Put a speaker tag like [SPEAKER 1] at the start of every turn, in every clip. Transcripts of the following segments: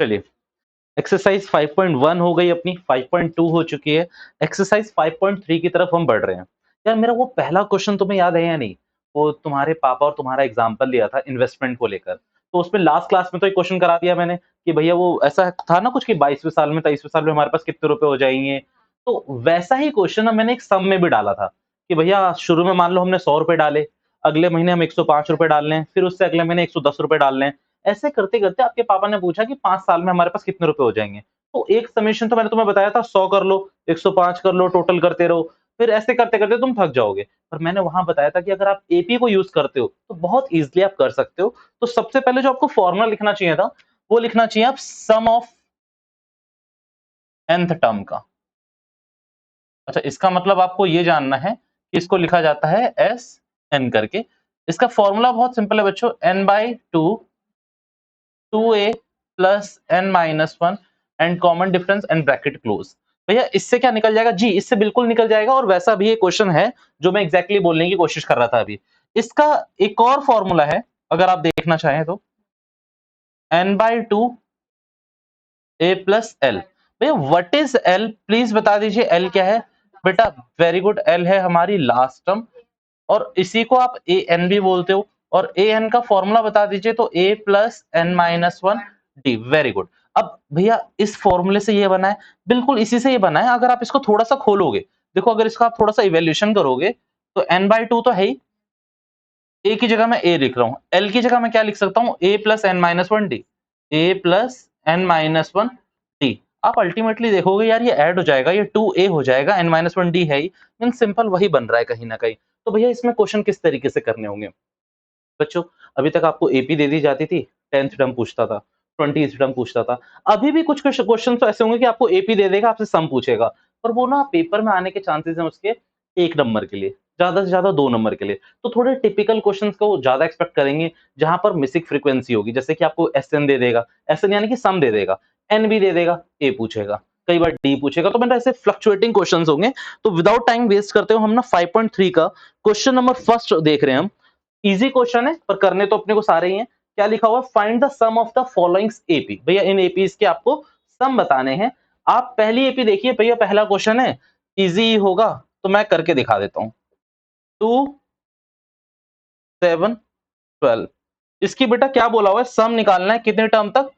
[SPEAKER 1] चलिए, एक्सरसाइज 5.1 हो गई अपनी, 5.2 हो चुकी है, एक्सरसाइज 5.3 की तरफ हम बढ़ रहे हैं। यार मेरा वो पहला क्वेश्चन तुम्हें याद है या नहीं? वो तुम्हारे पापा और तुम्हारा एग्जाम्पल लिया था इन्वेस्टमेंट को लेकर। तो उसमें लास्ट क्लास में तो एक क्वेश्चन करा दिया मैंने कि भैया वो ऐसा था ना कुछ कि 22वें साल में 23वें साल में हमारे पास कितने रुपए हो जाएंगे। तो वैसा ही क्वेश्चन अब मैंने एक सम में भी डाला था कि भैया शुरू में मान लो हमने 100 रुपए डाले, अगले महीने हम 105 रुपए डाल लें, फिर उससे अगले महीने 110 रुपए डाल लें। ऐसे करते-करते आपके पापा ने पूछा कि 5 साल में हमारे पास कितने रुपए हो जाएँगे? तो एक समेशन तो मैंने तुम्हें बताया था 100 कर लो, 105 कर लो, टोटल करते रहो, फिर ऐसे करते-करते तुम थक जाओगे। पर मैंने वहाँ बताया था कि अगर आप एपी को यूज़ करते हो, तो बहुत ईज़िली आप कर सकते हो। तो सबसे पहले जो आपको फॉर्मूला लिखना चाहिए था, वो लिखना चाहिए आप सम ऑफ nth टर्म का। अच्छा, इसका मतलब आपको ये जानना है कि इसको लिखा जाता है एस एन करके। इसका फॉर्मूला बहुत सिंपल है बच्चों, n/2 2a plus n minus 1 and common difference and bracket close. भैया इससे क्या निकल जाएगा? जी इससे बिल्कुल निकल जाएगा, और वैसा भी एक क्वेश्चन है जो मैं एग्जैक्टली बोलने की कोशिश कर रहा था अभी। इसका एक और फॉर्मूला है, अगर आप देखना चाहें तो, n/2 a प्लस एल। भैया व्हाट इज एल, प्लीज बता दीजिए एल क्या है? बेटा वेरी गुड, एल है हमारी लास्ट टर्म, और इसी को आप ए एन भी बोलते हो। और ए एन का फॉर्मूला बता दीजिए, तो A plus N minus one D. Very good. अब भैया इस फॉर्मूले से ये बना है, बिल्कुल इसी से ये बना है। अगर आप इसको थोड़ा सा खोलोगे, देखो अगर इसका आप थोड़ा सा इवेल्यूशन करोगे, तो n/2 तो है ही, ए की जगह मैं ए लिख रहा हूं, एल की जगह मैं क्या लिख सकता हूं? A plus N minus one D, A plus N minus one D. आप अल्टीमेटली देखोगे यार ये ऐड हो जाएगा, ये 2a हो जाएगा, n माइनस वन डी है ही, मीन सिंपल वही बन रहा है कहीं ना कहीं। तो भैया इसमें क्वेश्चन किस तरीके से करने होंगे बच्चों? अभी तक आपको एपी दे दी जाती थी, 10th टर्म पूछता था, 20th टर्म पूछता था। अभी भी कुछ क्वेश्चन तो ऐसे होंगे कि आपको एपी दे देगा, आपसे सम पूछेगा, पर वो ना पेपर में आने के चांसेस हैं उसके 1 नंबर के लिए, ज्यादा से ज्यादा 2 नंबर के लिए। तो थोड़े टिपिकल क्वेश्चंस को ज्यादा एक्सपेक्ट करेंगे, जहां पर मिसिंग फ्रीक्वेंसी होगी। जैसे कि आपको एस एन दे देगा, एस एन यानी कि सम दे देगा, एन भी दे देगा, ए पूछेगा, कई बार डी पूछेगा। तो मतलब ऐसे फ्लक्चुएटिंग क्वेश्चंस होंगे। तो विदाउट टाइम वेस्ट करते हुए हम ना 5.3 का क्वेश्चन नंबर फर्स्ट देख रहे हैं हम। इजी क्वेश्चन है, पर करने तो अपने को सारे ही हैं। क्या लिखा हुआ है? Find the sum of the following AP. भैया इन एपीज के आपको सम बताने हैं। आप पहली एपी देखिए भैया, पहला क्वेश्चन है, इजी होगा, तो मैं करके दिखा देता हूं। 2 7 12, इसकी बेटा क्या बोला हुआ है? सम निकालना है कितने टर्म तक?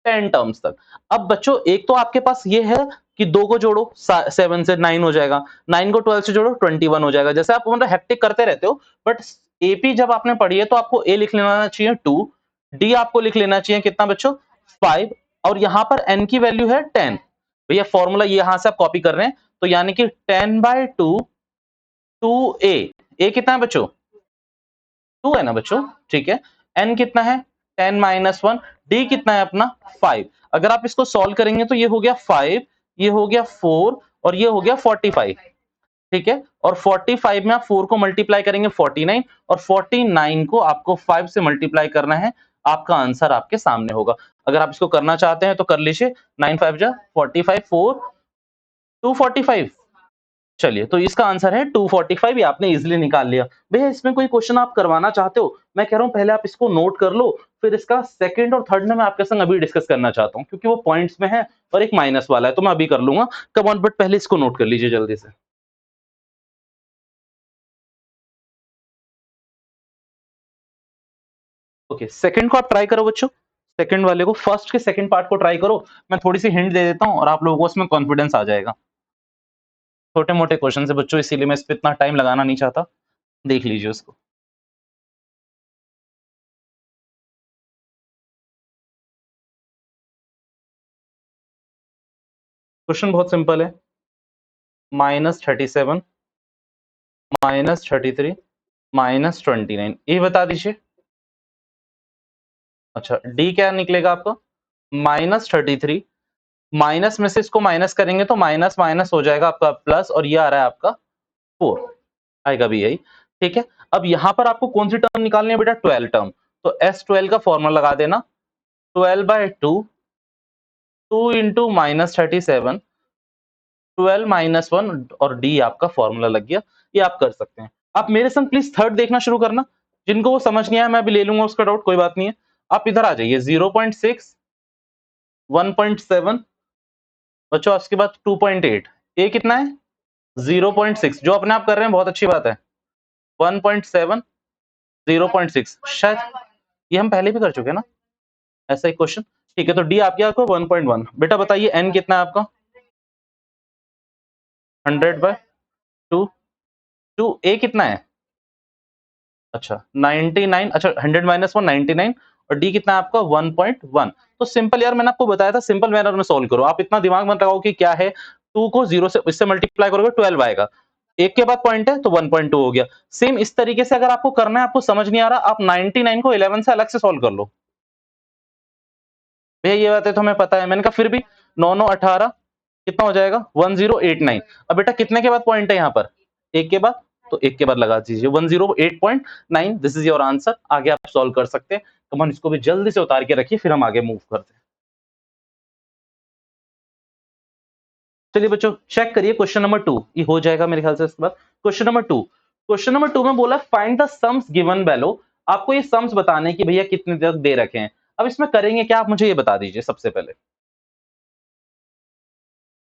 [SPEAKER 1] 10 टर्म्स तक। अब बच्चों एक तो आपके पास ये है कि दो को जोड़ो, 7 से 9 हो जाएगा, 9 को 12 से जोड़ो 21 हो जाएगा। जैसे आप मतलब हेक्टिक करते रहते हो, बट एपी जब आपने पढ़ी है तो आपको ए लिख लेना चाहिए 2, डी आपको लिख लेना चाहिए कितना बच्चों? 5, और यहां पर एन की वैल्यू है 10। भैया फॉर्मूला यहां से आप कॉपी कर रहे हैं, तो यानी कि 10/2 2a। ए कितना है बच्चों? 2 है ना बच्चों? ठीक है। n कितना है? 10 माइनस 1। डी कितना है अपना? 5। अगर आप इसको सॉल्व करेंगे तो ये हो गया 5, ये हो गया 4, और ये हो गया 45। ठीक है। और 45 में आप 4 को मल्टीप्लाई करेंगे 49, और 49 को आपको 5 से मल्टीप्लाई करना है। आपका आंसर आपके सामने होगा। अगर आप इसको करना चाहते हैं तो कर लीजिए। 9 5 जा 45, 4 245। चलिए, तो इसका आंसर है 245। ये आपने इजीली निकाल लिया। भैया इसमें कोई क्वेश्चन आप करवाना चाहते हो? मैं कह रहा हूं पहले आप इसको नोट कर लो, फिर इसका सेकंड और थर्ड में मैं आपके संग अभी डिस्कस करना चाहता हूं, क्योंकि वो पॉइंट्स में है और एक माइनस वाला है, तो मैं अभी कर लूंगा। कम ऑन, बट पहले इसको नोट कर लीजिए जल्दी से। ओके, सेकंड को आप ट्राई करो बच्चों, सेकंड वाले को, फर्स्ट के सेकंड पार्ट को ट्राई करो। मैं थोड़ी सी हिंट दे देता हूं और आप लोगों को उसमें कॉन्फिडेंस आ जाएगा। छोटे मोटे क्वेश्चन है बच्चों, इसीलिए मैं इस पे इतना टाइम लगाना नहीं चाहता। देख लीजिए उसको। क्वेश्चन बहुत सिंपल है, -37 -33 -29, ये बता दीजिए। अच्छा, डी क्या निकलेगा आपका? -33, माइनस में से इसको माइनस करेंगे तो माइनस माइनस हो जाएगा आपका प्लस, और ये आ रहा है आपका 4, आएगा भी यही। ठीक है। अब यहां पर आपको कौन सी टर्म निकालनी है बेटा? 12 टर्म। तो S12 का फॉर्मूला लगा देना, 12/2 2 इंटू -37, 12 माइनस 1, और डी आपका फॉर्मूला लग गया। ये आप कर सकते हैं। आप मेरे संग प्लीज थर्ड देखना शुरू करना। जिनको वो समझ नहीं आया मैं भी ले लूंगा उसका डाउट, कोई बात नहीं है। आप इधर आ जाइए, 0.6 1.7 बच्चों, उसके बाद 2.8, ए कितना है 0.6, जो अपने आप कर रहे हैं बहुत अच्छी बात है। 1.7, 0.6, शायद ये हम पहले भी कर चुके हैं ना ऐसा एक क्वेश्चन। ठीक है, तो डी आपके आपको 1.1। बेटा बताइए एन कितना है आपका 100/2, 2 ए कितना है अच्छा 99, अच्छा 100 माइनस 1 99, और डी कितना है आपका 1.1। तो सिंपल यार, मैंने आपको बताया था सिंपल मैनर में सॉल्व करो, आप इतना दिमाग मत लगाओ कि क्या है। 2 को 0 से इससे मल्टीप्लाई करोगे 12 आएगा, एक के बाद पॉइंट है तो 1.2 हो गया। सेम इस तरीके से अगर आपको करना है, आपको समझ नहीं आ रहा, आप 99 को 11 से अलग से सॉल्व कर लो। भैया ये बात है तो हमें पता है, मैंने कहा फिर भी 9 9 18 कितना हो जाएगा 1089। अब बेटा कितने के बाद पॉइंट है यहाँ पर, एक के बाद, तो एक के बाद लगा दीजिए 108.9। This is your answer. आगे आप सॉल्व कर सकते हैं। तो हम इसको भी जल्दी से उतार के रखिए, फिर हम आगे मूव करते हैं। चलिए बच्चों चेक करिए क्वेश्चन नंबर 2, ये हो जाएगा मेरे ख्याल से इसके बाद। क्वेश्चन नंबर 2 में बोला फाइंड द सम्स गिवन बेलो। आपको ये सम्स बताने कि भैया कितने तक दे रखे हैं। अब इसमें करेंगे क्या, आप मुझे ये बता दीजिए सबसे पहले।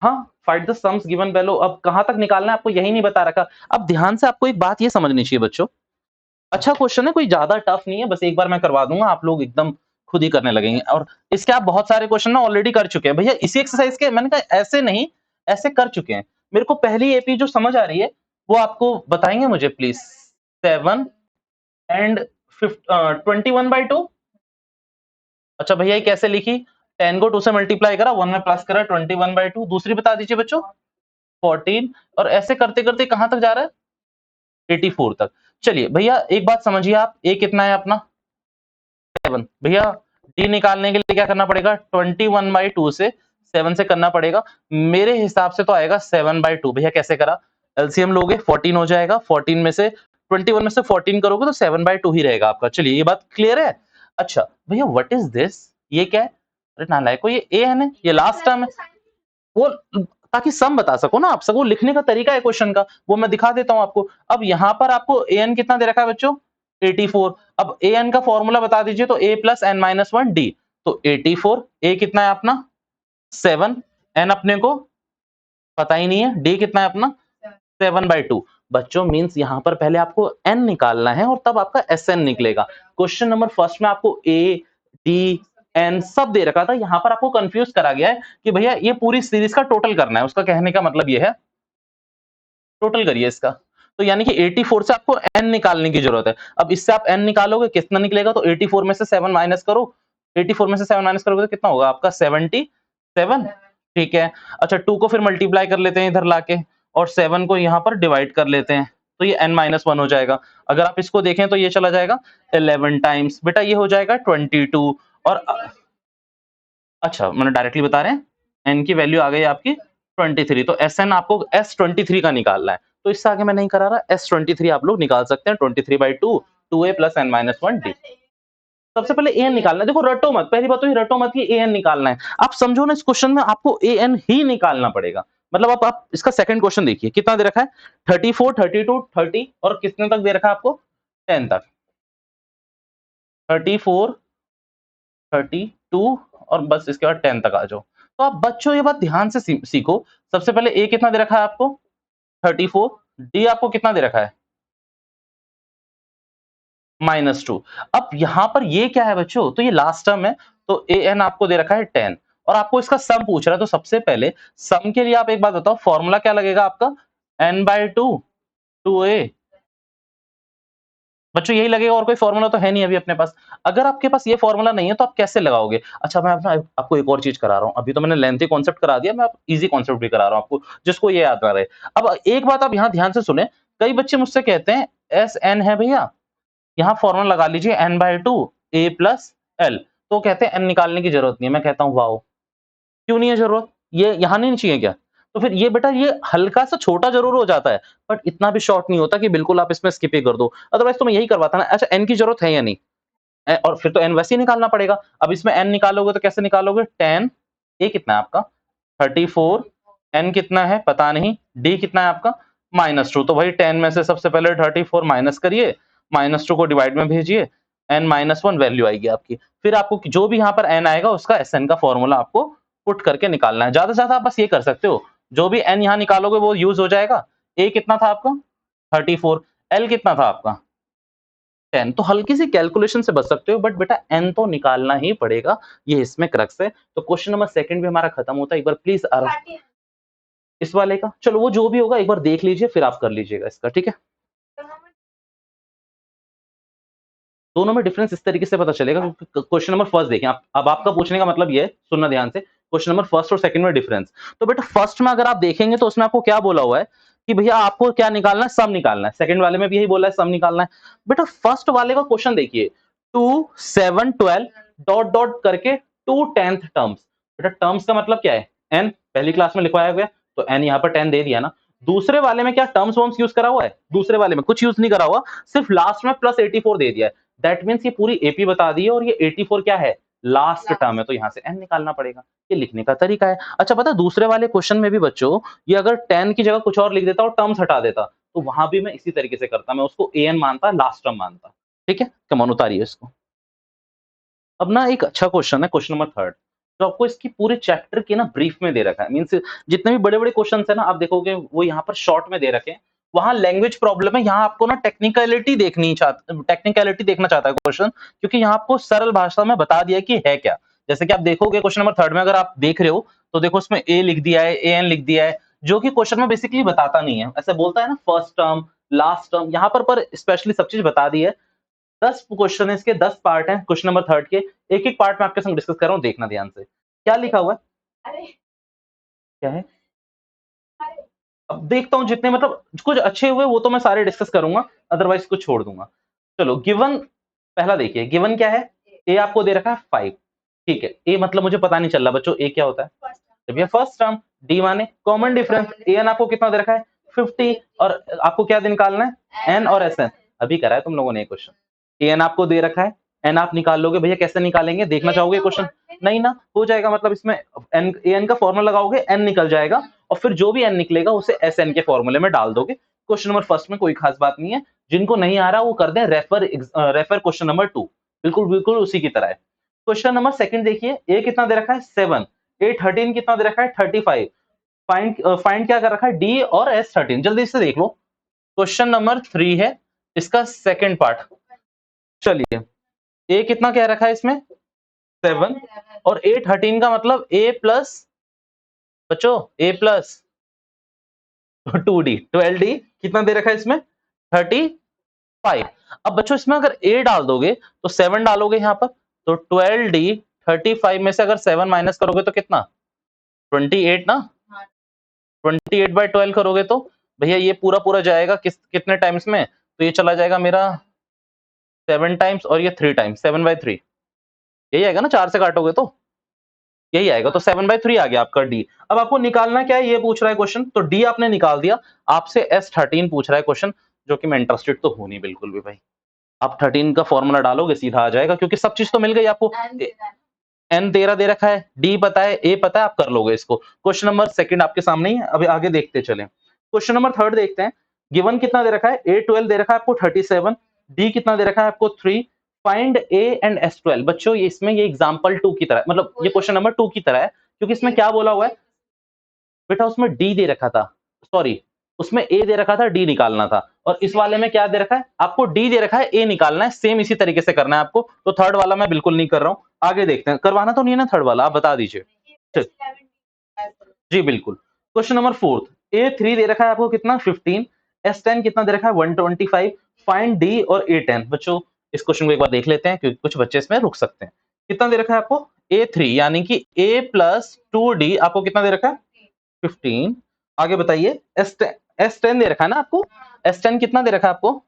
[SPEAKER 1] हाँ, फाइंड द सम्स गिवन बेलो, अब कहां तक निकालना है आपको यही नहीं बता रखा। अब ध्यान से आपको एक बात ये समझनी चाहिए बच्चों, अच्छा क्वेश्चन है, कोई ज्यादा टफ नहीं है, बस एक बार मैं करवा दूंगा, आप लोग एकदम खुद ही करने लगेंगे। और इसके आप बहुत सारे क्वेश्चन ना ऑलरेडी कर चुके हैं भैया इसी एक्सरसाइज के, मैंने कहा ऐसे नहीं, ऐसे कर चुके हैं। मेरे को पहली एपी जो समझ आ रही है वो आपको बताएंगे मुझे प्लीज। 7 एंड 21/2। अच्छा भैया ये कैसे लिखी, 10 को 2 से मल्टीप्लाई करा, 1 में प्लस करा, 21/2। दूसरी बता दीजिए बच्चों 14, और ऐसे करते करते कहां तक जा रहा है 84 तक। चलिए भैया एक बात समझिए आप, ए कितना है अपना 7। भैया डी निकालने के लिए क्या करना पड़ेगा, 21/2 से 7 से करना पड़ेगा। मेरे हिसाब से तो आएगा 7/2। भैया कैसे करा, एलसीएम लोगे 14 हो जाएगा, 14 में से 21 में से 14 करोगे तो 7/2 ही रहेगा आपका। चलिए ये बात क्लियर है। अच्छा भैया व्हाट इज दिस, ये क्या है, अरे नालायको ये ए है, ये लास्ट टर्म है वो, ताकि सम बता सको ना आप सबको, लिखने का तरीका है क्वेश्चन का, वो मैं दिखा देता हूं आपको। अब यहां पर आपको ए एन कितना दे रखा है बच्चों 84। अब ए एन का फॉर्मूला बता दीजिए, तो A plus N minus 1 D. तो 84, ए कितना है अपना 7, एन अपने को पता ही नहीं है, डी कितना है अपना 7/2। बच्चों मींस यहां पर पहले आपको एन निकालना है और तब आपका एस एन निकलेगा। क्वेश्चन नंबर फर्स्ट में आपको ए डी एन सब दे रखा था, यहां पर आपको कंफ्यूज करा गया है कि भैया ये पूरी सीरीज का टोटल करना है। उसका कहने का मतलब ये है टोटल करिए इसका, तो यानी कि 84 से आपको n निकालने की जरूरत है। अब इससे आप n निकालोगे कितना निकलेगा, तो 84 में से 7 माइनस करो, 84 में से 7 माइनस करोगे तो कितना होगा आपका 77। ठीक है, अच्छा 2 को फिर मल्टीप्लाई कर लेते हैं इधर लाके, और 7 को यहाँ पर डिवाइड कर लेते हैं, तो ये n-1 हो जाएगा। अगर आप इसको देखें तो ये चला जाएगा 11 टाइम्स, बेटा ये हो जाएगा 22। और अच्छा मैंने डायरेक्टली बता रहे हैं n की वैल्यू आ गई आपकी 23, तो Sn आपको S23 का निकालना है। तो इससे आगे मैं नहीं करा रहा, S23 आप लोग निकाल सकते हैं 23/2, 2a प्लस n-1 d। सबसे पहले an निकालना है, देखो रटो मत, पहली बात तो ये रटो मत कि an निकालना है। आप समझो ना इस क्वेश्चन में आपको an ही निकालना पड़ेगा। मतलब आप इसका सेकंड क्वेश्चन देखिए कितना दे रखा है 34, 32, 30, और कितने तक दे रखा है आपको 10 तक, 34, 32, और बस इसके बाद 10 तक आ जाओ। तो आप बच्चों ये बात ध्यान से सीखो। सबसे पहले ए कितना दे रखा है आपको 34, डी आपको कितना दे रखा है -2। अब यहां पर ये क्या है बच्चों, तो ये लास्ट टर्म है, तो ए एन आपको दे रखा है 10, और आपको इसका सम पूछ रहा है। तो सबसे पहले सम के लिए आप एक बात बताओ, फॉर्मूला क्या लगेगा आपका n/2 2a। बच्चों यही लगेगा, और कोई फॉर्मूला तो है नहीं अभी अपने पास। अगर आपके पास ये फॉर्मूला नहीं है तो आप कैसे लगाओगे। अच्छा मैं अपना आपको एक और चीज करा रहा हूं, अभी तो मैंने लेंथी कॉन्सेप्ट करा दिया, मैं आप इजी कॉन्सेप्ट भी करा रहा हूं आपको, जिसको ये याद ना रहे। अब एक बात आप यहाँ ध्यान से सुने, कई बच्चे मुझसे कहते हैं एस एन है भैया, यहाँ फॉर्मूला लगा लीजिए n/2 a प्लस एल, तो कहते हैं n निकालने की जरूरत नहीं है। मैं कहता हूँ वाओ, क्यों नहीं है जरूरत, ये यहाँ नहीं चाहिए क्या। तो फिर ये बेटा ये हल्का सा छोटा जरूर हो जाता है, बट इतना भी शॉर्ट नहीं होता कि बिल्कुल आप इसमें स्किप ही कर दो। अदरवाइज तो मैं यही करवाता ना। अच्छा एन की जरूरत है या नहीं, और फिर तो एन वैसे ही निकालना पड़ेगा। अब इसमें एन निकालोगे तो कैसे निकालोगे 10, ए कितना है आपका 34, एन कितना है पता नहीं, डी कितना है आपका -2। तो भाई 10 में से सबसे पहले 34 माइनस करिए, -2 को डिवाइड में भेजिए, n माइनस वन वैल्यू आएगी आपकी। फिर आपको जो भी यहाँ पर n आएगा उसका Sn का फॉर्मूला आपको पुट करके निकालना है। ज्यादा से ज्यादा आप बस ये कर सकते हो, जो भी n यहाँ निकालोगे वो यूज हो जाएगा। a कितना था आपका 34, l कितना था आपका 10। तो हल्की सी कैलकुलेशन से बच सकते हो, बट बेटा n तो निकालना ही पड़ेगा, ये इसमें क्रक्स है। तो क्वेश्चन नंबर सेकंड भी हमारा खत्म होता है। एक बार प्लीज इस वाले का, चलो वो जो भी होगा एक बार देख लीजिए, फिर आप कर लीजिएगा इसका, ठीक है। दोनों में डिफरेंस इस तरीके से पता चलेगा, क्योंकि क्वेश्चन नंबर फर्स्ट देखें आप। अब आपका पूछने का मतलब ये है, सुनना ध्यान से, क्वेश्चन नंबर फर्स्ट और सेकंड में डिफरेंस। तो बेटा फर्स्ट में अगर आप देखेंगे तो उसमें आपको क्या बोला हुआ है कि भैया आपको क्या निकालना है, सम निकालना है। सेकंड वाले में भी यही बोला है, सम निकालना है। बेटा फर्स्ट वाले का क्वेश्चन देखिए, 2 7 12 डॉट डॉट करके 2 10th टर्म्स। बेटा टर्म्स का मतलब क्या है, n पहली क्लास में लिखवाया गया, तो n यहाँ पर 10 दे दिया ना। दूसरे वाले में क्या टर्म्स वर्म्स यूज करा हुआ है, दूसरे वाले में कुछ यूज नहीं करा हुआ, सिर्फ लास्ट में प्लस 84 दे दिया है। दैट मीन्स ये पूरी एपी बता दी है, और ये 84 क्या है, लास्ट टर्म है। तो यहाँ से n निकालना पड़ेगा, ये लिखने का तरीका है। अच्छा पता है दूसरे वाले क्वेश्चन में भी बच्चों, ये अगर 10 की जगह कुछ और लिख देता और टर्म्स हटा देता, तो वहां भी मैं इसी तरीके से करता, मैं उसको an मानता, लास्ट टर्म मानता। ठीक है, कमान उतारिए इसको। अब ना एक अच्छा क्वेश्चन है, क्वेश्चन नंबर थर्ड, जो आपको इसकी पूरे चैप्टर की ना ब्रीफ में दे रखा है। मीन्स जितने भी बड़े बड़े क्वेश्चन है ना, आप देखोगे वो यहाँ पर शॉर्ट में दे रखे हैं। वहां लैंग्वेज प्रॉब्लम है, यहाँ आपको ना टेक्निकलिटी देखना चाहता है क्वेश्चन, क्योंकि यहाँ आपको सरल भाषा में बता दिया कि है क्या। जैसे कि आप देखोगे क्वेश्चन नंबर थर्ड में, अगर आप देख रहे हो तो देखो उसमें ए लिख दिया है, एन लिख दिया है, जो कि क्वेश्चन में बेसिकली बताता नहीं है। ऐसे बोलता है ना फर्स्ट टर्म लास्ट टर्म, यहाँ पर स्पेशली सब चीज बता दी है। 10 क्वेश्चन है इसके, 10 पार्ट हैं क्वेश्चन नंबर थर्ड के। एक एक पार्ट में आपके संग डिस्कस कर रहा हूँ, देखना ध्यान से क्या लिखा हुआ है। क्या है, अब देखता हूँ जितने मतलब कुछ अच्छे हुए वो तो मैं सारे डिस्कस करूंगा, अदरवाइज कुछ छोड़ दूंगा। चलो गिवन, पहला देखिए गिवन क्या है, ए आपको दे रखा है 5। ठीक है, ए मतलब मुझे पता नहीं चल रहा बच्चों ए क्या होता है, जब ये फर्स्ट टर्म। डी माने कॉमन डिफरेंस, ए एन आपको कितना दे रखा है 50, और आपको क्या निकालना है एन और एस एन। अभी करा है तुम लोगों ने क्वेश्चन, ए एन आपको दे रखा है, एन आप निकाल लोगे। भैया कैसे निकालेंगे, देखना चाहोगे क्वेश्चन, नहीं ना, हो जाएगा मतलब इसमें एन ए एन का फॉर्मूला लगाओगे, एन निकल जाएगा, और फिर जो भी एन निकलेगा उसे एस एन के फॉर्मूले में डाल दोगे। क्वेश्चन नंबर फर्स्ट में कोई खास बात नहीं है, जिनको नहीं आ रहा वो कर दें रेफर क्वेश्चन नंबर 2, बिल्कुल बिल्कुल उसी की तरह है। क्वेश्चन नंबर सेकंड देखिए, ए कितना दे रखा है 7, ए 13 कितना दे रखा है 35। फाइंड क्या कर रखा है डी और एस 13, जल्दी से देख लो। क्वेश्चन नंबर 3 है, इसका सेकंड पार्ट। चलिए ए कितना कह रखा है इसमें 7, और ए 13 का मतलब ए प्लस, बच्चों ए प्लस 2d 12d कितना दे रखा है इसमें 35। अब बच्चों इसमें अगर ए डाल दोगे तो 7 डालोगे यहाँ पर, तो 12d 35 में से अगर 7 माइनस करोगे तो कितना 28 ना, 28/12 करोगे तो भैया ये पूरा पूरा जाएगा कितने टाइम्स में, तो ये चला जाएगा मेरा 7 टाइम्स, और ये 3 टाइम्स, 7/3 यही आएगा ना, 4 से काटोगे तो यही आएगा, तो 7/3 आ गया आपका डी। अब आपको निकालना क्या है ये पूछ रहा है क्वेश्चन, तो डी आपने निकाल दिया। आपसे S13 पूछ रहा है क्वेश्चन, जो कि मैं इंटरेस्टेड तो हूं नहीं बिल्कुल भी भाई। आप 13 का फॉर्मूला डालोगे सीधा आ जाएगा, क्योंकि सब चीज तो मिल गई आपको। एन 13 दे रखा है, डी पता है, ए पता है, आप कर लोगे इसको। क्वेश्चन नंबर सेकंड आपके सामने ही है, अभी आगे देखते चले। क्वेश्चन नंबर थर्ड देखते हैं। गिवन कितना दे रखा है, ए 12 दे रखा है आपको 37, डी कितना दे रखा है आपको 3। Find A and S 12। बच्चों ये इसमें ये एग्जाम्पल 2 की तरह, मतलब ये क्वेश्चन नंबर 2 की तरह है, क्योंकि इसमें क्या बोला हुआ है बेटा, उसमें डी दे रखा था, सॉरी उसमें ए दे रखा था, डी निकालना था, और इस वाले में क्या दे रखा है आपको, डी दे रखा है, ए निकालना है। सेम इसी तरीके से करना है आपको। तो थर्ड वाला मैं बिल्कुल नहीं कर रहा हूं, आगे देखते हैं। करवाना तो नहीं है ना थर्ड वाला, आप बता दीजिए। जी बिल्कुल। क्वेश्चन नंबर फोर्थ, ए 3 दे रखा है आपको कितना 15, एस 10 कितना दे रखा है 125। फाइंड डी और ए 10। बच्चों इस क्वेश्चन को एक बार देख लेते हैं, क्योंकि कुछ बच्चे इसमें रुक सकते हैं। कितना दे रखा है आपको ए 3, यानी कि ए प्लस 2d आपको कितना दे रखा है 15। आगे बताइए एस 10 दे रखा है ना आपको, एस 10 कितना दे रखा है आपको,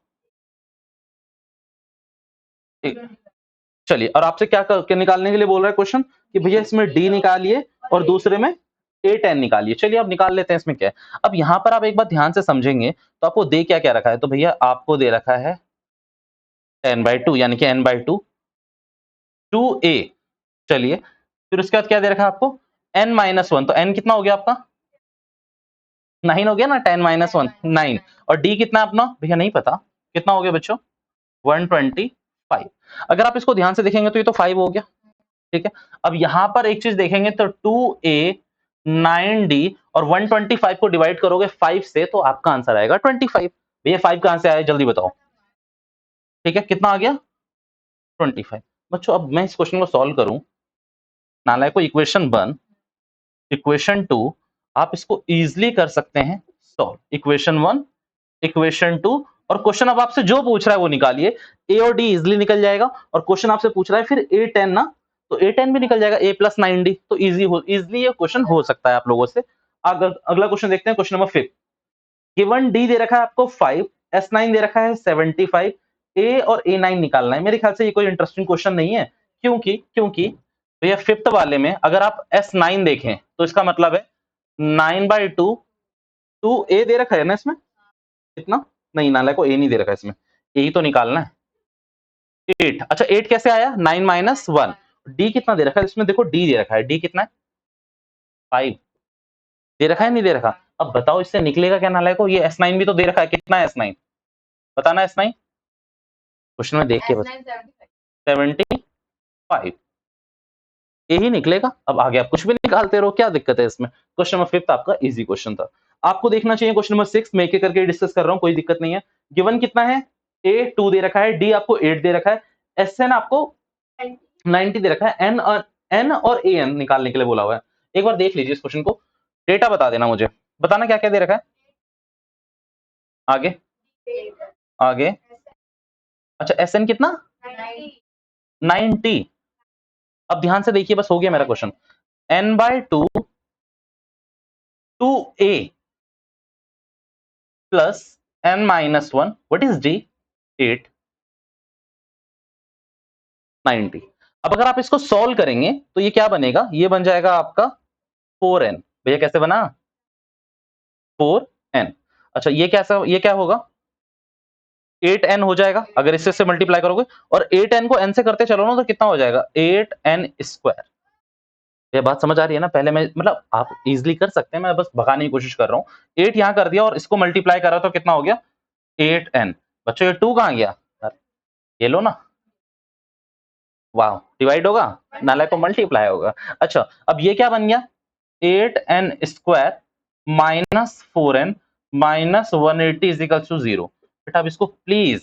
[SPEAKER 1] चलिए, और आपसे क्या निकालने के लिए बोल रहा है क्वेश्चन, कि भैया इसमें डी निकालिए और दूसरे में ए 10 निकालिए। चलिए अब निकाल लेते हैं इसमें क्या है। अब यहाँ पर आप एक बार ध्यान से समझेंगे तो आपको दे क्या क्या रखा है, तो भैया आपको दे रखा है 10/2, यानी कि n/2 2a। चलिए फिर उसके बाद क्या दे रखा है आपको n-1, तो n कितना हो गया आपका 9 हो गया ना, 10-1 9। और d कितना अपना भैया नहीं पता, कितना हो गया बच्चों 125। 5। अगर आप इसको ध्यान से देखेंगे तो ये तो 5 हो गया, ठीक है। अब यहां पर एक चीज देखेंगे तो 2a 9d और 125 को डिवाइड करोगे 5 से तो आपका आंसर आएगा 25। भैया 5 कहां से आया जल्दी बताओ, ठीक है, कितना आ गया 25। बच्चों अब मैं इस क्वेश्चन को सॉल्व करूं, नालायक को इक्वेशन 1 इक्वेशन 2 आप इसको इजीली कर सकते हैं सॉल्व। इक्वेशन 1 इक्वेशन 2 और क्वेश्चन अब आपसे जो पूछ रहा है वो निकालिए। ए और डी इजिली निकल जाएगा और क्वेश्चन आपसे पूछ रहा है फिर ए 10 ना, तो ए 10 भी निकल जाएगा, ए प्लस 9d, तो इजिली ये क्वेश्चन हो सकता है आप लोगों से। अगला क्वेश्चन देखते हैं, क्वेश्चन नंबर 5। गिवन डी दे रखा है आपको 5, S9 दे रखा है 75, ए और A9 निकालना है। मेरे ख्याल से ये कोई इंटरेस्टिंग क्वेश्चन नहीं है, क्योंकि भैया फिफ्थ वाले में अगर आप S9 देखें तो इसका मतलब है 9/2, 2a दे रखा है ना इसमें, कितना नहीं, नाला को ए नहीं दे रखा है इसमें, ए ही तो निकालना है 8। अच्छा 8 कैसे आया, 9 माइनस 1। डी कितना दे रखा है इसमें, देखो डी दे रखा है, डी कितना है 5 दे रखा है नहीं दे रखा। अब बताओ इससे निकलेगा क्या नालायक को, ये S9 भी तो दे रखा है, कितना है S9 बताना, S9 क्वेश्चन में देख के बता, 75 यही निकलेगा। अब आगे आप कुछ भी निकालते रहो, क्या दिक्कत है इसमें। क्वेश्चन नंबर 5 आपका इजी क्वेश्चन था, आपको देखना चाहिए। क्वेश्चन नंबर 6 मैं एक एक करके डिस्कस कर रहा हूं, कोई दिक्कत नहीं है। गिवन कितना है, ए 2 दे रखा है, डी आपको 8 दे रखा है, एस एन आपको 90 दे रखा है, एन और ए एन निकालने के लिए बोला हुआ है। एक बार देख लीजिए इस क्वेश्चन को, डेटा बता देना मुझे, बताना क्या क्या दे रखा है आगे आगे। अच्छा एस एन कितना 90। अब ध्यान से देखिए, बस हो गया मेरा question. n/2 2a plus n-1 what is d 8 90। अब अगर आप इसको सॉल्व करेंगे तो ये क्या बनेगा, ये बन जाएगा आपका 4n। भैया कैसे बना 4n। अच्छा ये कैसा, ये क्या होगा 8n हो जाएगा अगर इससे से मल्टीप्लाई करोगे, और 8n को n से करते चलो ना तो कितना हो जाएगा 8n स्क्वायर। ये बात समझ आ रही है ना, पहले मैं मतलब आप इजीली कर सकते हैं, मैं बस भगाने की कोशिश कर रहा हूँ। 8 यहां कर दिया और इसको मल्टीप्लाई करा तो कितना हो गया 8n। बच्चों ये 2 कहां गया, ये लो ना, वाह डिवाइड होगा नालायक को मल्टीप्लाई होगा। अच्छा अब ये क्या बन गया 8n square minus 4n minus 180 equals to 0। बेटा अब इसको प्लीज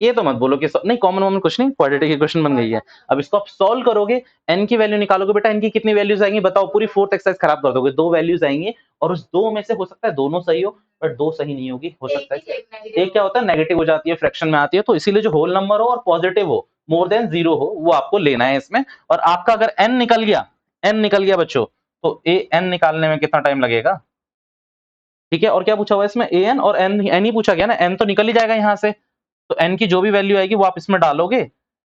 [SPEAKER 1] ये तो मत बोलो कि नहीं कॉमन वॉमन कुछ नहीं, क्वाड्रेटिक इक्वेशन बन गई है। अब इसको आप सॉल्व करोगे, n की वैल्यू निकालोगे, बेटा n की कितनी वैल्यूज आएंगी बताओ, पूरी फोर्थ एक्सरसाइज खराब कर दोगे। 2 वैल्यूज आएंगी और उस 2 में से हो सकता है दोनों सही हो, बट 2 सही नहीं होगी, हो सकता है एक क्या होता है नेगेटिव हो जाती है, फ्रैक्शन में आती है, तो इसीलिए जो होल नंबर हो और पॉजिटिव हो मोर देन 0 हो वो आपको लेना है इसमें। और आपका अगर n निकल गया बच्चों, तो n निकालने में कितना टाइम लगेगा, ठीक है। और क्या पूछा हुआ है इसमें an और n ही पूछा गया ना, n तो निकल ही जाएगा यहाँ से, तो n की जो भी वैल्यू आएगी वो आप इसमें डालोगे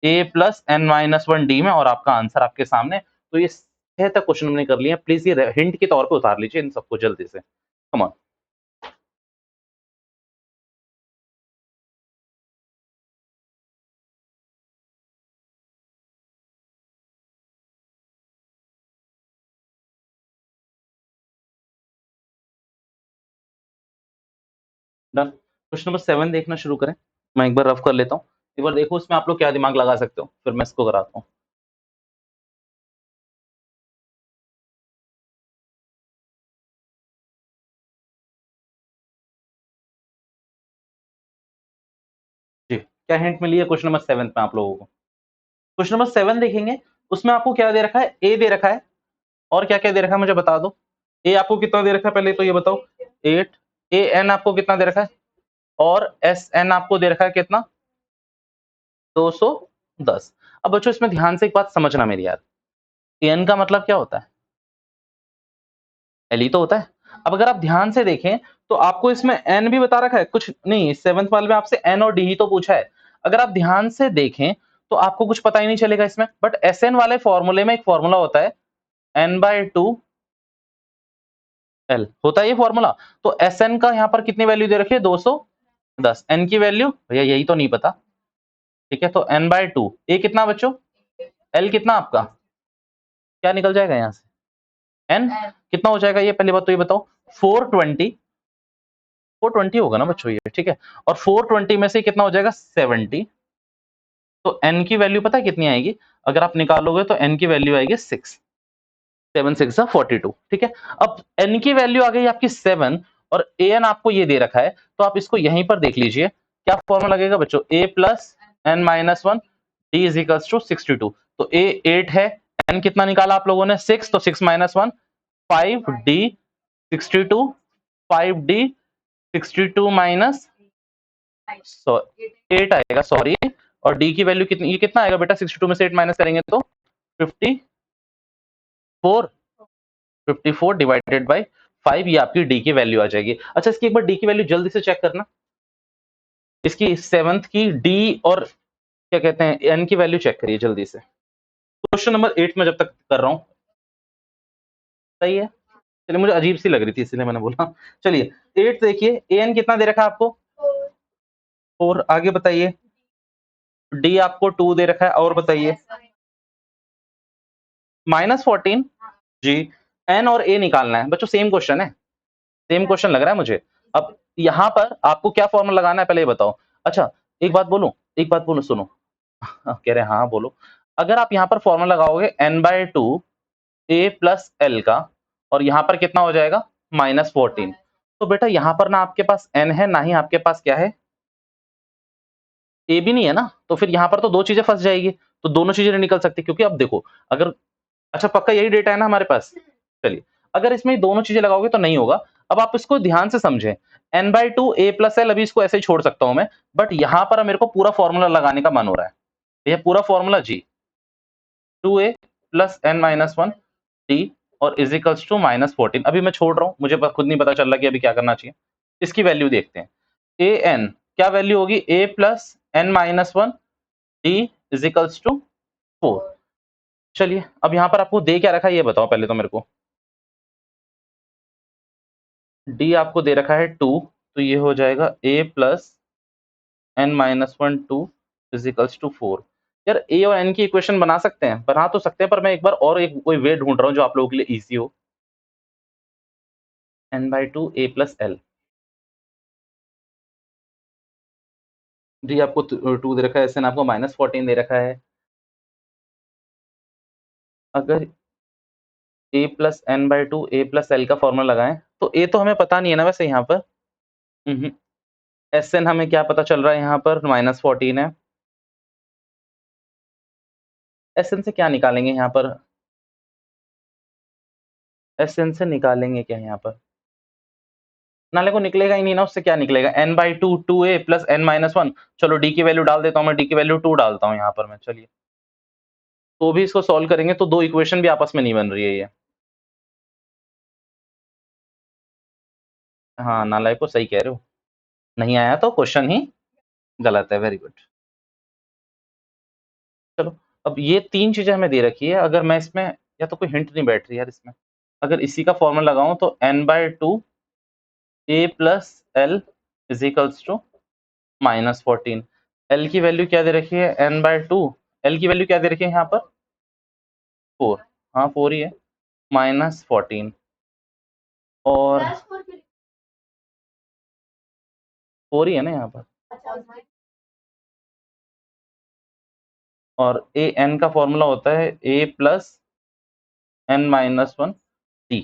[SPEAKER 1] a प्लस n-1d में और आपका आंसर आपके सामने। तो ये 6 तक क्वेश्चन हमने कर लिया, प्लीज ये हिंट के तौर पे उतार लीजिए इन सबको जल्दी से, come on. Done. Question number 7 देखना शुरू करें, मैं एक बार रफ कर लेता हूँ, एक बार देखो इसमें आप लोग क्या दिमाग लगा सकते हो, फिर मैं इसको कराता हूँ। जी क्या हिंट मिली है क्वेश्चन नंबर 7 में आप लोगों को। क्वेश्चन नंबर 7 देखेंगे, उसमें आपको क्या दे रखा है, ए दे रखा है और क्या क्या दे रखा है मुझे बता दो। ए आपको कितना दे रखा है पहले तो ये बताओ 8, ए एन आपको कितना दे रखा है, और एस एन आपको दे रखा है कितना 210। अब बच्चों इसमें ध्यान से एक बात समझना मेरी यार, एन का मतलब क्या होता है, एल ही तो होता है। अब अगर आप ध्यान से देखें तो आपको इसमें एन भी बता रखा है, कुछ नहीं 7th वाले में आपसे एन और डी ही तो पूछा है। अगर आप ध्यान से देखें तो आपको कुछ पता ही नहीं चलेगा इसमें, बट एस एन वाले फॉर्मूले में एक फॉर्मूला होता है n/2 एल होता है ये फॉर्मूला। तो एस एन का यहाँ पर कितनी वैल्यू दे रखी है 210, एन की वैल्यू भैया यही तो नहीं पता, ठीक है। तो n/2 ए कितना बच्चों, एल कितना आपका, क्या निकल जाएगा यहाँ से एन कितना हो जाएगा, ये पहली बात तो ये बताओ 420 420 होगा ना बच्चों ये, ठीक है। और 420 में से कितना हो जाएगा 70, तो n की वैल्यू पता है कितनी आएगी? अगर आप निकालोगे तो n की वैल्यू आएगी 6, 7 6 42, ठीक है। अब n की वैल्यू आ गई आपकी 7 और an आपको ये दे रखा है, तो आप इसको यहीं पर देख लीजिए, क्या फॉर्मूला लगेगा बच्चों? a plus n minus 1 d is equals to 62। तो a 8 है, n कितना निकाला आप लोगों ने? 6, तो 6 माइनस 1 5d 62, 5d 62 माइनस 8 आएगा, सॉरी। और d की वैल्यू कितनी, ये कितना आएगा बेटा? 62 में से 8 माइनस करेंगे तो 54, 54 डिवाइडेड बाय 5, ये आपकी d की वैल्यू आ जाएगी। अच्छा, इसकी एक बार d की वैल्यू जल्दी से चेक करना, इसकी 7th की d और क्या कहते हैं n की वैल्यू चेक करिए जल्दी से। क्वेश्चन नंबर 8 में जब तक कर रहा हूं, सही है? चलिए, मुझे अजीब सी लग रही थी इसलिए मैंने बोला। चलिए 8 देखिए, an कितना दे रखा है आपको? 4। आगे बताइए, d आपको 2 दे रखा है, और बताइए। -14 जी। n और a निकालना है बच्चों, सेम क्वेश्चन है, सेम क्वेश्चन लग रहा है मुझे। अब यहाँ पर आपको क्या फॉर्मूला लगाना है पहले ये बताओ। अच्छा, एक बात बोलूं, एक बात बोलूं, सुनो। कह रहे हैं हाँ बोलो। अगर आप यहाँ पर फॉर्मूला लगाओगे n/2 a प्लस एल का, और यहाँ पर कितना हो जाएगा? -14। तो बेटा यहाँ पर ना आपके पास n है, ना ही आपके पास क्या है, a भी नहीं है ना, तो फिर यहाँ पर तो दो चीजें फंस जाएगी, तो दोनों चीजें नहीं निकल सकती, क्योंकि अब देखो, अगर, अच्छा पक्का यही डेटा है ना हमारे पास? चलिए, अगर इसमें दोनों चीजें लगाओगे तो नहीं होगा। अब आप इसको ध्यान से समझें, n/2 a प्लस एल, अभी इसको ऐसे ही छोड़ सकता हूं मैं, बट यहां पर मेरे को पूरा फॉर्मूला लगाने का मन हो रहा है। ये पूरा फॉर्मूला जी, 2a plus n minus 1 d और इज इक्वल्स टू -14। अभी मैं छोड़ रहा हूं, मुझे खुद नहीं पता चल रहा कि अभी क्या करना चाहिए। इसकी वैल्यू देखते हैं, an क्या वैल्यू होगी? a plus n minus 1 d is equals to 4। चलिए, अब यहाँ पर आपको दे क्या रखा है ये बताओ पहले तो मेरे को। d आपको दे रखा है 2, तो ये हो जाएगा a plus n minus 1 2 is equals to 4। यार a और n की इक्वेशन बना सकते हैं, बना तो सकते हैं, पर मैं एक बार और एक कोई वे ढूंढ रहा हूँ जो आप लोगों के लिए इजी हो। n/2 a plus L, d आपको 2 दे रखा है, SN आपको -14 दे रखा है। अगर a plus n/2 a plus L का फॉर्मूला लगाएं, तो a तो हमें पता नहीं है ना वैसे यहाँ पर। SN हमें क्या पता चल रहा है यहाँ पर? -14 है। SN से क्या निकालेंगे यहाँ पर? SN से निकालेंगे क्या यहाँ पर? नाले को निकलेगा ही नहीं ना, उससे क्या निकलेगा? n/2 2a plus n minus 1। चलो d की वैल्यू डाल देता हूँ मैं, d की वैल्यू 2 डालता हूँ यहाँ पर मैं। चलिए, तो भी इसको सॉल्व करेंगे तो दो इक्वेशन भी आपस में नहीं बन रही है ये। हाँ, नालायक को सही कह रहे हो, नहीं आया तो क्वेश्चन ही गलत है। Very good. चलो, अब ये तीन चीजें हमें दे रखी है, अगर मैं इसमें, या तो कोई हिंट नहीं बैठ रही यार इसमें, अगर इसी का फॉर्मूला लगाऊं तो n/2 a plus L is equals to -14। L की वैल्यू क्या दे रखी है? n/2, एल की वैल्यू क्या दे रखी है यहाँ पर? 4। हाँ 4 ही है, -14, और 4 ही है ना यहाँ पर। और ए एन का फॉर्मूला होता है a plus n minus 1 d।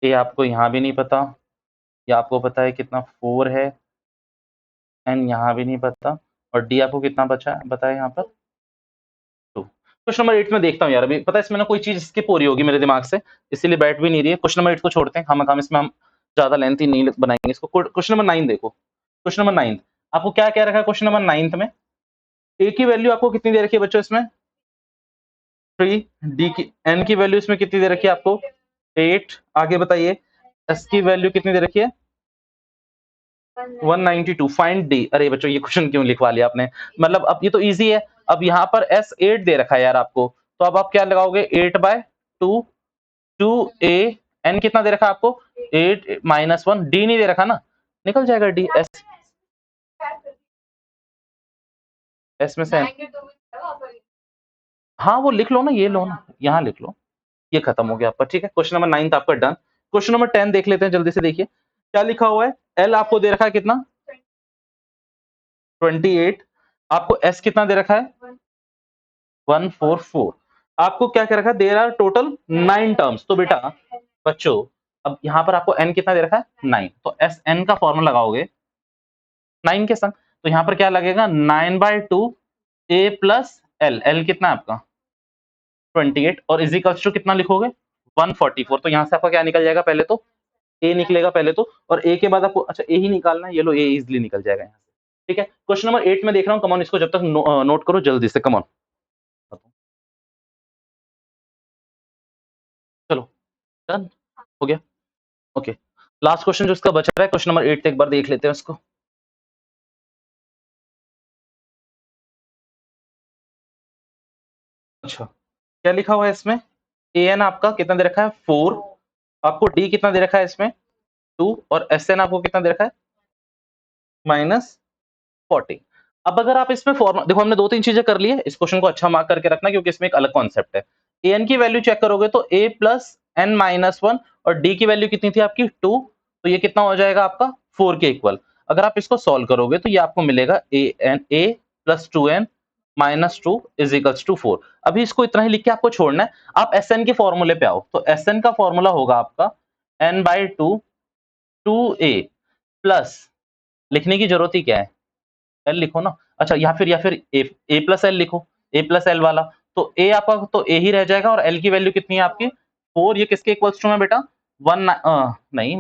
[SPEAKER 1] ए आपको यहाँ भी नहीं पता, या आपको पता है कितना 4 है, n यहाँ भी नहीं पता, और d आपको कितना बचा बताया यहाँ पर? 2। क्वेश्चन नंबर 8 में देखता हूँ यार, अभी पता है इसमें ना कोई चीज स्किप हो रही होगी मेरे दिमाग से, इसीलिए बैठ भी नहीं रही है। क्वेश्चन नंबर 8 को छोड़ते हैं, हम इसमें हम ज्यादा लेंथी नहीं बनाएंगे इसको। क्वेश्चन नंबर 9 देखो, क्वेश्चन नंबर 9 आपको क्या क्या रखा है? क्वेश्चन नंबर 9 में a की वैल्यू आपको कितनी दे रखी है बच्चों इसमें? 3। d की, n की वैल्यू इसमें कितनी दे रखी है आपको? 8। आगे बताइए, s की वैल्यू कितनी दे रखी है? 192। Find d। अरे बच्चों, ये क्वेश्चन क्यों लिखवा लिया आपने? मतलब अब ये तो इजी है। अब यहाँ पर s 8 दे रखा है यार आपको, तो अब आप क्या लगाओगे? 8/2 2a, n कितना दे रखा है आपको? 8 माइनस 1, d नहीं दे रखा ना, निकल जाएगा d। s में से हाँ वो लिख लो ना, ये लो ना, यहाँ लिख लो। ये खत्म हो गया आपका, ठीक है। क्वेश्चन नंबर 9 आपका डन। क्वेश्चन नंबर 10 देख लेते हैं जल्दी से। देखिए क्या लिखा हुआ है। एल आपको दे रखा है कितना? 28। आपको s कितना दे रखा है 144। आपको क्या कह रखा है देयर आर टोटल 9 टर्म्स। तो बेटा बच्चों अब यहाँ पर आपको n कितना दे रखा है 9, तो एस n का फॉर्मूला लगाओगे 9 के संग, तो यहाँ पर क्या लगेगा 9/2 a प्लस l। l कितना है आपका 28 और इजिकल्स टू कितना लिखोगे 144। तो यहाँ से आपका क्या निकल जाएगा पहले तो a निकलेगा पहले तो, और a के बाद आपको अच्छा a ही निकालना है, ये लो a इजिली निकल जाएगा यहाँ से। ठीक है, क्वेश्चन नंबर 8 में देख रहा हूँ, कमॉन इसको जब तक नोट करो जल्दी से, कमॉन चलो डन हो गया। ओके, लास्ट क्वेश्चन जो इसका बच रहा है क्वेश्चन नंबर 8 एक बार देख लेते हैं उसको। अच्छा क्या लिखा हुआ है इसमें, ए एन आपका कितना दे रखा है 4, आपको डी कितना दे रखा है इसमें 2, और एस एन आपको कितना दे रखा है -40। अब अगर आप इसमें फॉर्मूला देखो, हमने 2-3 चीजें कर ली है, इस क्वेश्चन को अच्छा मार्क करके रखना क्योंकि इसमें एक अलग कॉन्सेप्ट है। ए एन की वैल्यू चेक करोगे तो a प्लस एन माइनस 1, और डी की वैल्यू कितनी थी आपकी 2, तो ये कितना हो जाएगा आपका 4 के इक्वल। अगर आप इसको सॉल्व करोगे तो ये आपको मिलेगा a plus 2n minus 2 is equals to 4। अभी इसको इतना ही लिख के आपको छोड़ना है, आप एस एन के फॉर्मूले पे आओ। तो एस एन का फॉर्मूला होगा आपका n/2 2a प्लस, लिखने की जरूरत ही क्या है एल लिखो ना। अच्छा या फिर ए प्लस एल लिखो, ए प्लस एल वाला, तो ए आपका तो ए ही रह जाएगा, और एल की वैल्यू कितनी है आपकी 4। ये किसके इक्वल्स टू है बेटा 1 नहीं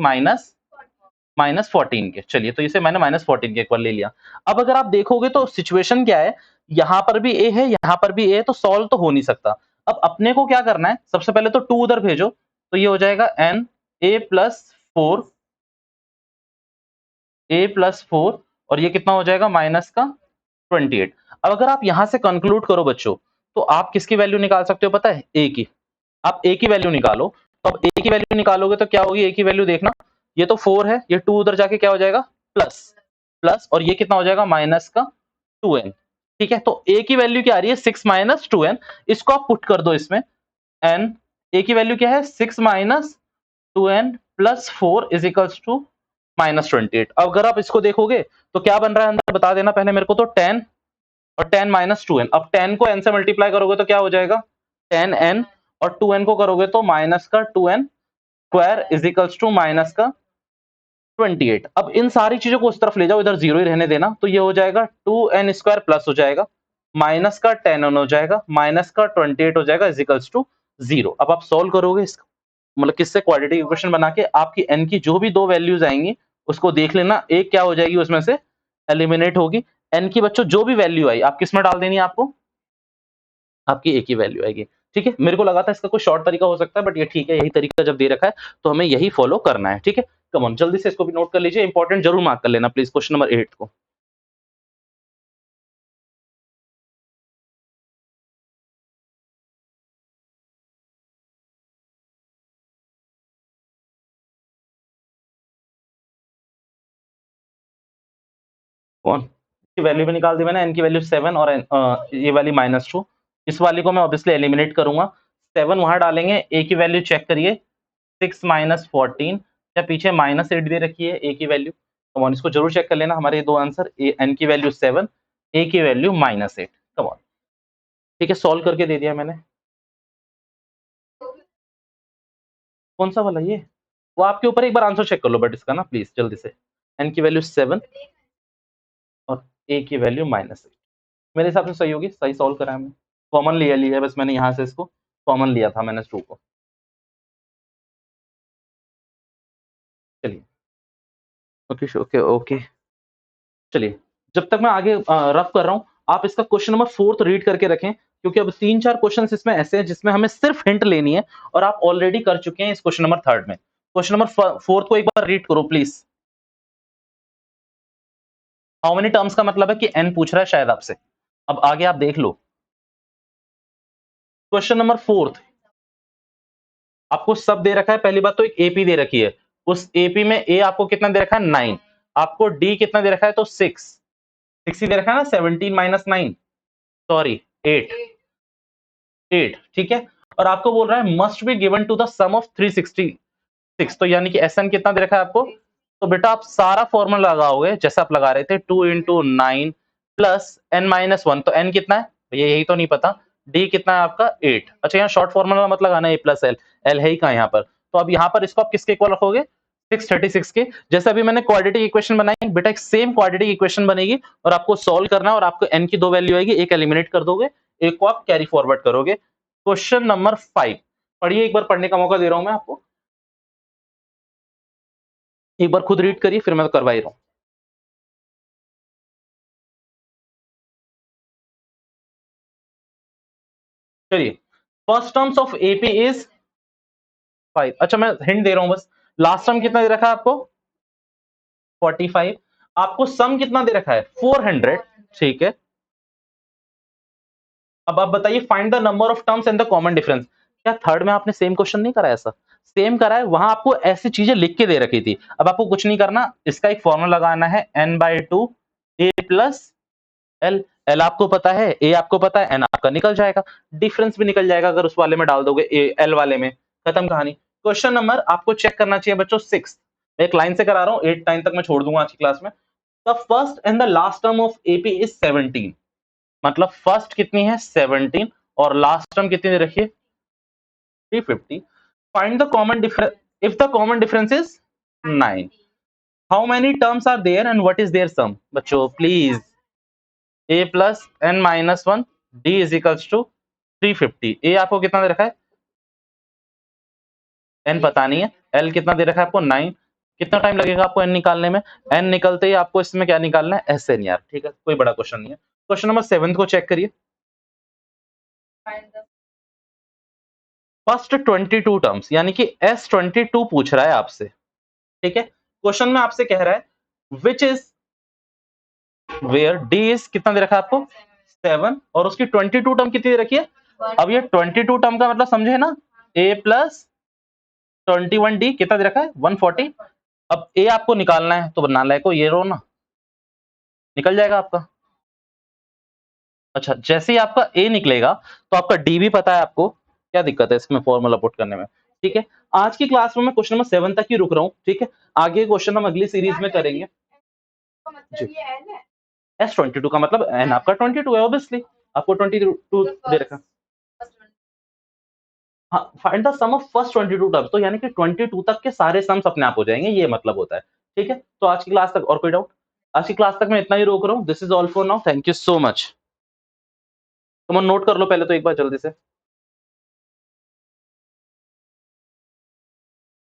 [SPEAKER 1] -14 के। चलिए तो इसे मैंने -14 के इक्वल ले लिया। अब अगर आप देखोगे तो सिचुएशन क्या है, यहाँ पर भी ए है यहाँ पर भी ए है, तो सॉल्व तो हो नहीं सकता। अब अपने को क्या करना है, सबसे पहले तो 2 उधर भेजो, तो ये हो जाएगा एन ए प्लस 4 और ये कितना हो जाएगा माइनस का 28। अब अगर आप यहां से कंक्लूड करो बच्चों, तो आप किसकी वैल्यू निकाल सकते हो पता है ए की। आप ए की वैल्यू निकालो, तो अब ए की वैल्यू निकालोगे तो क्या होगी ए की वैल्यू देखना, ये तो 4 है, ये 2 उधर जाके क्या हो जाएगा प्लस प्लस, और ये कितना हो जाएगा माइनस का 2n। ठीक है, तो ए की वैल्यू क्या आ रही है 6 माइनस 2n, इसको आप पुट कर दो इसमें। एन ए की वैल्यू क्या है 6 minus 2n plus 4 is equals to -28। अब अगर आप इसको देखोगे तो क्या बन रहा है अंदर बता देना पहले मेरे को, तो 10 और 10 माइनस 2n। अब 10 को n से मल्टीप्लाई करोगे तो क्या हो जाएगा 10n, और 2n को करोगे तो माइनस का 2n square is equals to minus का 28। अब इन सारी चीजों को उस तरफ ले जाओ, इधर जीरो ही रहने देना, तो ये हो जाएगा 2n स्क्वायर प्लस हो जाएगा माइनस का 10n हो जाएगा माइनस का 28 हो जाएगा इज इक्वल्स टू 0। अब आप सॉल्व करोगे इसका मतलब किससे क्वाड्रेटिक इक्वेशन बना के, आपकी n की जो भी दो वैल्यूज आएंगी उसको देख लेना, एक क्या हो जाएगी उसमें से एलिमिनेट होगी। n की बच्चों जो भी वैल्यू आई आप किस में डाल देनी है आपको, आपकी एक ही वैल्यू आएगी। ठीक है, मेरे को लगा था इसका कोई शॉर्ट तरीका हो सकता है, बट ये ठीक है, यही तरीका जब दे रखा है तो हमें यही फॉलो करना है। ठीक है, कम ऑन जल्दी से इसको भी नोट कर लीजिए, इंपॉर्टेंट जरूर मार्क कर लेना प्लीज क्वेश्चन नंबर 8 को। कौन की वैल्यू भी निकाल दी मैंने, n की वैल्यू 7 और ये वाली -2, इस वाली को मैं ऑब्वियसली एलिमिनेट करूंगा। 7 वहां डालेंगे, a की वैल्यू चेक करिए 6 माइनस 14, या पीछे -8 दे रखी है a की वैल्यू, कम ऑन इसको जरूर चेक कर लेना। हमारे दो आंसर n की वैल्यू 7, a की वैल्यू -8, कम ऑन। ठीक है, सॉल्व करके दे दिया मैंने। कौन सा वाला ये, वो आपके ऊपर, एक बार आंसर चेक कर लो बट इसका ना प्लीज जल्दी से। n की वैल्यू 7 और a की वैल्यू -8, मेरे हिसाब से सही होगी, सही सॉल्व करा है हमने। कॉमन लिया लिया है बस मैंने यहाँ से इसको कॉमन लिया था मैंने 2 को। चलिए ओके ओके ओके, चलिए जब तक मैं आगे रफ कर रहा हूँ, आप इसका क्वेश्चन नंबर 4 रीड करके रखें, क्योंकि अब 3-4 क्वेश्चंस इसमें ऐसे हैं जिसमें हमें सिर्फ हिंट लेनी है, और आप ऑलरेडी कर चुके हैं इस क्वेश्चन नंबर 3 में। क्वेश्चन नंबर 4 को एक बार रीड करो प्लीज। हाउ मेनी टर्म्स का मतलब है कि n पूछ रहा है शायद आपसे। अब आगे आप देख लो क्वेश्चन नंबर 4, आपको सब दे रखा है। पहली बात तो एक एपी दे रखी है, उस एपी में ए आपको कितना दे रखा है 9, आपको डी कितना दे रखा है तो 6 ही दे रखा है ना, 17 माइनस 9 सॉरी 8, ठीक है। और आपको बोल रहा है must be given to the sum of 366, तो यानी कि एसएन कितना दे रखा है आपको। तो बेटा आप सारा फॉर्मूला लगाओगे जैसे आप लगा रहे थे 2 इंटू 9 प्लस n माइनस 1, तो n कितना है, यही तो नहीं पता। d कितना है आपका 8। अच्छा, यहाँ शॉर्ट फॉर्मूला मत लगाना a प्लस एल, एल है ही कहाँ यहाँ पर। तो अब यहाँ पर इसको आप किसके इक्वल रखोगे, 636 के। जैसे अभी मैंने क्वाड्रेटिक इक्वेशन बनाई, बेटा एक सेम क्वाड्रेटिक इक्वेशन बनेगी और आपको सॉल्व करना है, और आपको n की 2 वैल्यू आएगी, एक एलिमिनेट कर दोगे, एक को आप कैरी फॉरवर्ड करोगे। क्वेश्चन नंबर 5 पढ़िए, एक बार पढ़ने का मौका दे रहा हूं मैं आपको, एक बार खुद रीड करिए, फिर मैं तो करवा ही रहा हूं। चलिए, first terms of AP is 5। अच्छा, मैं हिंट दे रहा हूं बस, लास्ट टर्म कितना दे रखा है आपको 45, आपको सम कितना दे रखा है 400, ठीक है। अब आप बताइए, find the number of terms and the common difference. क्या थर्ड में आपने सेम क्वेश्चन नहीं करा, ऐसा सेम करा है, वहां आपको ऐसी चीजें लिख के दे रखी थी। अब आपको कुछ नहीं करना, इसका एक फॉर्मूला लगाना है n/2 a plus L. L आपको पता है, ए आपको पता है, एन आपका निकल जाएगा, डिफरेंस भी निकल जाएगा अगर उस वाले में डाल दोगे, एल वाले में, खत्म कहानी। क्वेश्चन नंबर आपको चेक करना चाहिए बच्चों 6, एक लाइन से करा रहा हूं, 8 9 तक मैं छोड़ दूंगा आज की क्लास में। The first and the last term of AP is 17, मतलब फर्स्ट कितनी है 17 और लास्ट टर्म कितनी दे रखी है 350। Find the common difference if the common difference is 9। How many terms are there and what is their sum, बच्चों please. a plus N minus 1 D is equals to 350। A आपको कितना दे रखा है, n पता नहीं है, l कितना दे रखा है आपको 9। कितना टाइम लगेगा आपको n निकालने में, n निकलते ही आपको इसमें क्या निकालना है, एस एन, यार ठीक है, कोई बड़ा क्वेश्चन नहीं है। क्वेश्चन नंबर 7 को चेक करिए। फर्स्ट 22 टर्म्स, यानी कि S22 पूछ रहा है आपसे, ठीक है। क्वेश्चन में आपसे कह रहा है which is where d is कितना दे रखा है आपको 7, और उसकी 22 टर्म कितनी दे रखी है। अब ये 22 टर्म का मतलब समझे ना, a प्लस 21d कितना दे रखा है 140। अब a आपको निकालना है, तो नालायक को ये रो ना, निकल जाएगा आपका। अच्छा, जैसे ही आपका a निकलेगा तो आपका d भी पता है आपको, क्या दिक्कत है इसमें फॉर्मूला पुट करने में, ठीक है। आज की क्लास में मैं क्वेश्चन नंबर 7 तक ही रुक रहा हूँ, ठीक है। आगे क्वेश्चन हम अगली सीरीज में करेंगे। जी, S22 का मतलब n आपका 22 है, ऑब्वियसली आपको 22 दे रखा। हाँ, find the sum of first 22 terms, तो यानी कि 22 तक के सारे सम्स अपने आप हो जाएंगे, ये मतलब होता है, ठीक है। तो आज की क्लास तक और कोई डाउट, आज की क्लास तक मैं इतना ही रोक रहा हूँ। This is all for now, thank you so much. तुम नोट कर लो पहले तो एक बार जल्दी से।